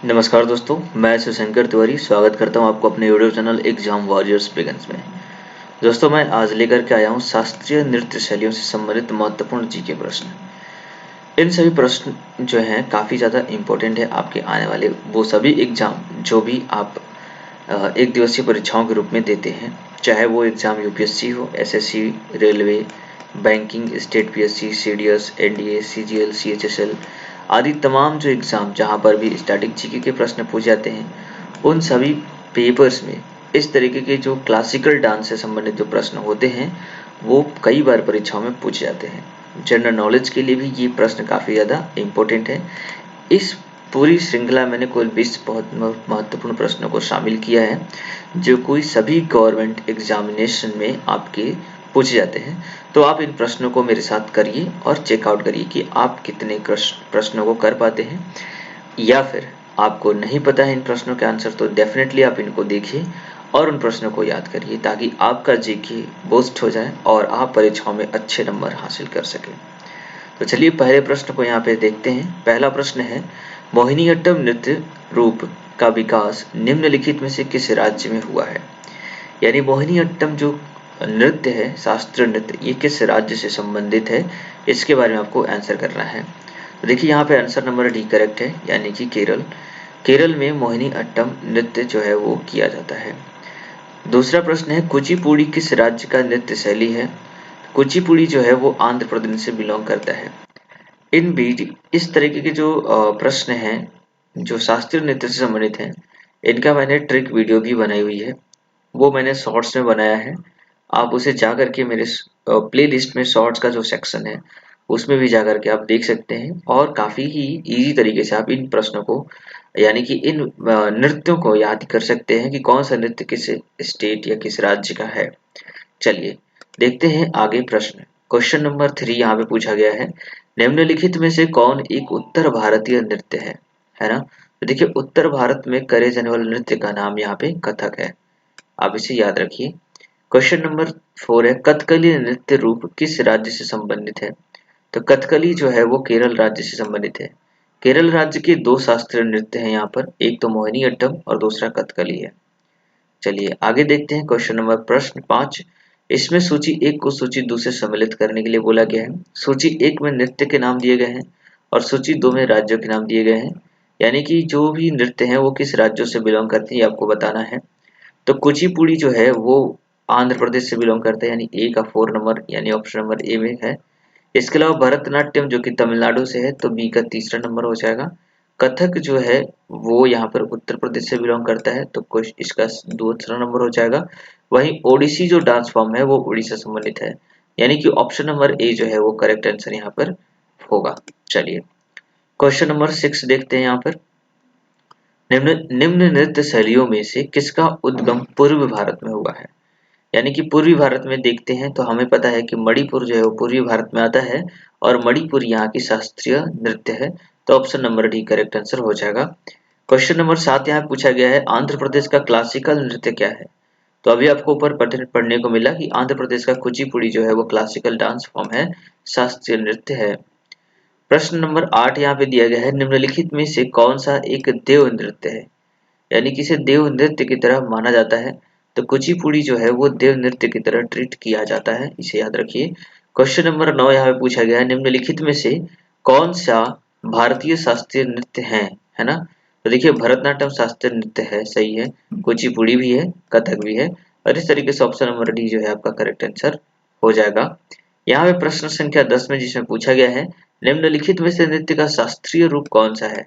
नमस्कार दोस्तों, मैं शिवशंकर तिवारी स्वागत करता हूं आपको अपने YouTube channel exam warriors begins में। दोस्तों, मैं आज लेकर के आया हूं शास्त्रीय नृत्य शैलियों से संबंधित महत्वपूर्ण जीके प्रश्न। इन सभी प्रश्न जो हैं काफ़ी ज़्यादा इम्पोर्टेंट है आपके आने वाले वो सभी एग्जाम जो भी आप एक दिवसीय परीक्षाओं के रूप में देते हैं, चाहे वो एग्जाम यूपीएससी हो, SSC, railway, banking, state PSC, CDS, NDA, CGL, CHSL आदि तमाम जो एग्जाम जहां पर भी स्टैटिक जीके के प्रश्न पूछे जाते हैं, उन सभी पेपर्स में इस तरीके के जो क्लासिकल डांस से संबंधित जो प्रश्न होते हैं वो कई बार परीक्षाओं में पूछे जाते हैं। जनरल नॉलेज के लिए भी ये प्रश्न काफ़ी ज़्यादा इम्पोर्टेंट है। इस पूरी श्रृंखला मैंने कुल 20 बहुत महत्वपूर्ण प्रश्नों को शामिल किया है जो कोई सभी गवर्नमेंट एग्जामिनेशन में आपके पूछे जाते हैं। तो आप इन प्रश्नों को मेरे साथ करिए और चेकआउट करिए कि आप कितने प्रश्नों को कर पाते हैं, या फिर आपको नहीं पता है इन प्रश्नों के आंसर तो डेफिनेटली आप इनको देखिए और उन प्रश्नों को याद करिए ताकि आपका जीके बूस्ट हो जाए और आप परीक्षाओं में अच्छे नंबर हासिल कर सकें। तो चलिए पहले प्रश्न को यहाँ पे देखते हैं। पहला प्रश्न है, मोहिनीअट्टम नृत्य रूप का विकास निम्नलिखित में से किस राज्य में हुआ है? यानी मोहिनीअट्टम जो नृत्य है, शास्त्रीय नृत्य, ये किस राज्य से संबंधित है, इसके बारे में आपको आंसर करना है। तो देखिए यहाँ पे आंसर नंबर डी करेक्ट है, यानी कि केरल। केरल में मोहिनीअट्टम नृत्य जो है वो किया जाता है। दूसरा प्रश्न है, कुचिपुड़ी किस राज्य का नृत्य शैली है? कुचिपुड़ी जो है वो आंध्र प्रदेश से बिलोंग करता है। इन बीच इस तरीके के जो प्रश्न हैं जो शास्त्रीय नृत्य से संबंधित हैं, इनका मैंने ट्रिक वीडियो भी बनाई हुई है, वो मैंने शॉर्ट्स में बनाया है। आप उसे जा करके मेरे प्ले लिस्ट में शॉर्ट्स का जो सेक्शन है उसमें भी जा करके आप देख सकते हैं और काफ़ी ही इजी तरीके से आप इन प्रश्नों को यानी कि इन नृत्यों को याद कर सकते हैं कि कौन सा नृत्य किस स्टेट या किस राज्य का है। चलिए देखते हैं आगे प्रश्न। क्वेश्चन नंबर 3 यहाँ पे पूछा गया है, निम्नलिखित में से कौन एक उत्तर भारतीय नृत्य है ना? तो देखिए उत्तर भारत में करे जाने वाले नृत्य का नाम यहाँ पे कथक है, आप इसे याद रखिए। क्वेश्चन नंबर 4 है, कथकली नृत्य रूप किस राज्य से संबंधित है? तो कथकली जो है वो केरल राज्य से संबंधित है। केरल राज्य के दो शास्त्रीय नृत्य हैं यहाँ पर, एक तो मोहिनीअट्टम और दूसरा कथकली है। चलिए आगे देखते हैं क्वेश्चन नंबर प्रश्न 5। इसमें सूची 1 को सूची 2 से सम्मिलित करने के लिए बोला गया है। सूची 1 में नृत्य के नाम दिए गए हैं और सूची 2 में राज्यों के नाम दिए गए हैं, यानी कि जो भी नृत्य हैं वो किस राज्यों से बिलोंग करते हैं ये आपको बताना है। तो कुचिपुड़ी जो है वो आंध्र प्रदेश से बिलोंग करता है, यानी ए का 4 नंबर यानी ऑप्शन नंबर ए में है। इसके अलावा भरतनाट्यम जो कि तमिलनाडु से है तो बी का तीसरा नंबर हो जाएगा। कथक जो है वो यहाँ पर उत्तर प्रदेश से बिलोंग करता है तो कुछ इसका दूसरा नंबर हो जाएगा। वहीं ओडिसी जो डांस फॉर्म है वो उड़ीसा से संबंधित है, यानी कि ऑप्शन नंबर ए जो है वो करेक्ट आंसर यहाँ पर होगा। चलिए क्वेश्चन नंबर 6 देखते हैं। यहाँ पर निम्न निम्न नृत्य शैलियों में से किसका उद्गम पूर्व भारत में हुआ है? यानी कि पूर्वी भारत में देखते हैं तो हमें पता है कि मणिपुर जो है वो पूर्वी भारत में आता है और मणिपुर यहाँ की शास्त्रीय नृत्य है, तो option number D correct answer हो जाएगा। क्वेश्चन नंबर 7 यहाँ पूछा गया है, आंध्र प्रदेश का क्लासिकल नृत्य क्या है? तो अभी आपको ऊपर पढ़ने को मिला कि आंध्र प्रदेश का कुचिपुड़ी जो है वो क्लासिकल डांस फॉर्म है, शास्त्रीय नृत्य है। प्रश्न नंबर 8 यहाँ पे दिया गया है, निम्नलिखित में से कौन सा एक देव नृत्य है? यानी कि इसे देव नृत्य की तरह माना जाता है, तो कुचिपुड़ी जो है वो देव नृत्य की तरह ट्रीट किया जाता है, इसे याद रखिए। क्वेश्चन नंबर 9 यहाँ पे पूछा गया है, निम्नलिखित में से कौन सा भारतीय शास्त्रीय नृत्य है ना? तो देखिए भरतनाट्यम शास्त्रीय नृत्य है, सही है, कुचिपुड़ी भी है, कथक भी है, और इस तरीके से ऑप्शन नंबर डी जो है आपका करेक्ट आंसर हो जाएगा। यहाँ पे प्रश्न संख्या 10 में जिसमें पूछा गया है, निम्नलिखित में से नृत्य का शास्त्रीय रूप कौन सा है?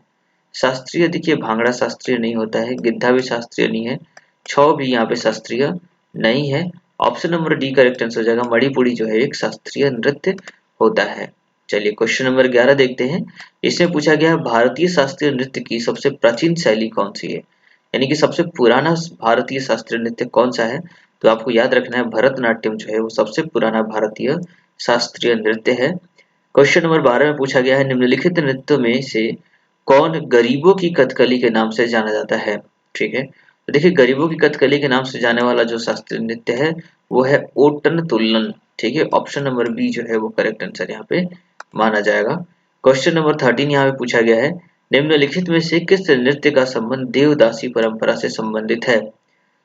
शास्त्रीय देखिए भांगड़ा शास्त्रीय नहीं होता है, गिद्धा भी शास्त्रीय नहीं है, छौ भी यहाँ पे शास्त्रीय नहीं है। Option number D correct answer हो जाएगा, मणिपुरी जो है एक शास्त्रीय नृत्य होता है। चलिए क्वेश्चन नंबर 11 देखते हैं। इसमें पूछा गया है, भारतीय शास्त्रीय नृत्य की सबसे प्राचीन शैली कौन सी है? यानी कि सबसे पुराना भारतीय शास्त्रीय नृत्य कौन सा है? तो आपको याद रखना है भरतनाट्यम जो है वो सबसे पुराना भारतीय शास्त्रीय नृत्य है। क्वेश्चन नंबर 12 में पूछा गया है, निम्नलिखित नृत्यों में से कौन गरीबों की कथकली के नाम से जाना जाता है? ठीक है, तो देखिए गरीबों की कथकली के नाम से जाने वाला जो शास्त्रीय नृत्य है वो है ओटन तुल्लन। ठीक है, ऑप्शन नंबर बी जो है वो करेक्ट आंसर यहाँ पे माना जाएगा। क्वेश्चन नंबर 13 यहाँ पे पूछा गया है, निम्नलिखित में से किस नृत्य का संबंध देवदासी परंपरा से संबंधित है?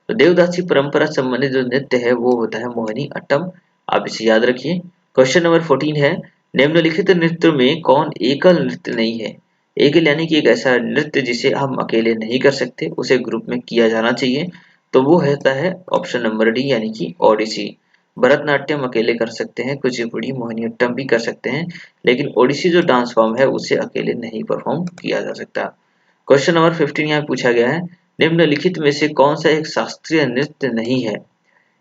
तो देवदासी परंपरा संबंधित जो नृत्य है वो होता है मोहिनी अट्टम। आप इसे याद रखिए। क्वेश्चन नंबर 14 है, निम्नलिखित नृत्य में कौन एकल नृत्य नहीं है? एकल यानी कि एक ऐसा नृत्य जिसे हम अकेले नहीं कर सकते, उसे ग्रुप में किया जाना चाहिए। तो वो होता है ऑप्शन नंबर डी यानी कि ओडिसी। भरतनाट्यम अकेले कर सकते हैं, कुचिपुड़ी मोहिनीअट्टम भी कर सकते हैं, लेकिन ओडिसी जो डांस फॉर्म है उसे अकेले नहीं परफॉर्म किया जा सकता। क्वेश्चन नंबर 15 यहाँ पूछा गया है, निम्नलिखित में से कौन सा एक शास्त्रीय नृत्य नहीं है?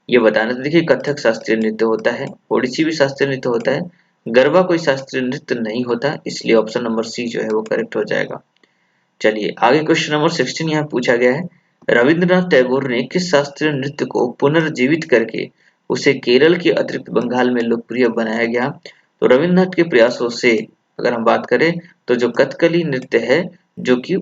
ये बताना। तो देखिए कथक शास्त्रीय नृत्य होता है, ओडिसी भी शास्त्रीय नृत्य होता है, गरबा कोई शास्त्रीय नृत्य नहीं होता, इसलिए ऑप्शन नंबर सी जो है वो करेक्ट हो जाएगा। चलिए आगे क्वेश्चन नंबर 16 यहाँ पूछा गया है, रविंद्रनाथ टैगोर ने किस शास्त्रीय नृत्य को पुनर्जीवित करके उसे केरल के अतिरिक्त बंगाल में लोकप्रिय बनाया गया? तो रविंद्रनाथ के प्रयासों से अगर हम बात करें तो जो कथकली नृत्य है जो कि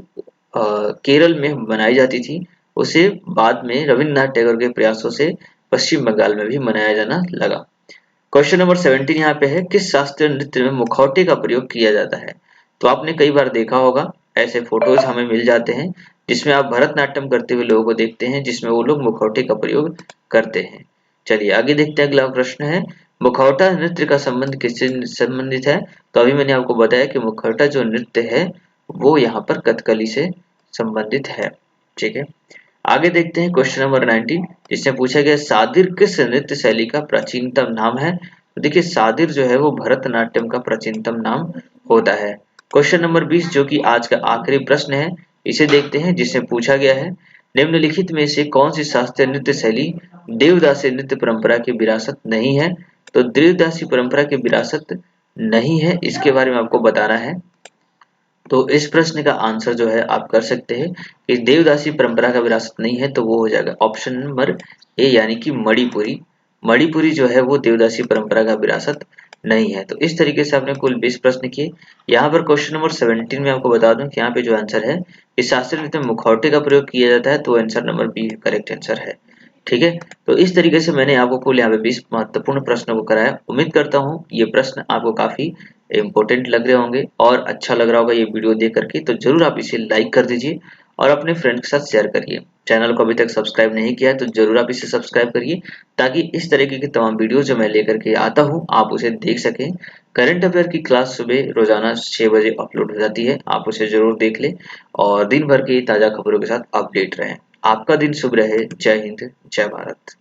केरल में बनाई जाती थी, उसे बाद में रविंद्रनाथ टैगोर के प्रयासों से पश्चिम बंगाल में भी मनाया जाना लगा। क्वेश्चन नंबर 17 यहाँ पे है, किस शास्त्रीय नृत्य में मुखौटे का प्रयोग किया जाता है? तो आपने कई बार देखा होगा, ऐसे फोटोज हमें मिल जाते हैं जिसमें आप भरतनाट्यम करते हुए लोगों को देखते हैं, जिसमें वो लोग मुखौटे का प्रयोग करते हैं। चलिए आगे देखते हैं। अगला प्रश्न है, मुखौटा नृत्य का संबंध किससे संबंधित है? तो अभी मैंने आपको बताया कि मुखौटा जो नृत्य है वो यहाँ पर कथकली से संबंधित है। ठीक है, आगे देखते हैं क्वेश्चन नंबर 19, जिसमें पूछा गया सादिर किस नृत्य शैली का प्राचीनतम नाम है? तो देखिए सादिर जो है वो भरतनाट्यम का प्राचीनतम नाम होता है। क्वेश्चन नंबर 20 जो कि आज का आखिरी प्रश्न है, इसे देखते हैं, जिसमें पूछा गया है, निम्नलिखित में से कौन सी शास्त्रीय नृत्य शैली देवदासी नृत्य परंपरा की विरासत नहीं है? तो देवदासी परंपरा की विरासत नहीं है, इसके बारे में आपको बताना है। तो इस प्रश्न का आंसर जो है आप कर सकते हैं कि देवदासी परंपरा का विरासत नहीं है, तो वो हो जाएगा ऑप्शन नंबर ए यानी कि मणिपुरी। मणिपुरी जो है वो देवदासी परंपरा का विरासत नहीं है। तो इस तरीके से आपने कुल 20 प्रश्न किए। यहाँ पर क्वेश्चन नंबर 17 में आपको बता दूं कि यहाँ पे जो आंसर है कि शास्त्रीय नृत्य में मुखौटे का प्रयोग किया जाता है, तो answer number B correct answer है। ठीक है, तो इस तरीके से मैंने आपको कुल यहाँ पे 20 महत्वपूर्ण प्रश्नों को कराया। उम्मीद करता हूँ ये प्रश्न आपको काफी इम्पोर्टेंट लग रहे होंगे और अच्छा लग रहा होगा ये वीडियो देख करके। तो जरूर आप इसे लाइक कर दीजिए और अपने फ्रेंड के साथ शेयर करिए। चैनल को अभी तक सब्सक्राइब नहीं किया है तो जरूर आप इसे सब्सक्राइब करिए, ताकि इस तरीके की तमाम वीडियो जो मैं लेकर के आता हूँ आप उसे देख सकें। करंट अफेयर की क्लास सुबह रोजाना 6 बजे अपलोड हो जाती है, आप उसे जरूर देख लें और दिन भर की ताजा खबरों के साथ अपडेट रहें। आपका दिन शुभ रहे। जय हिंद, जय भारत।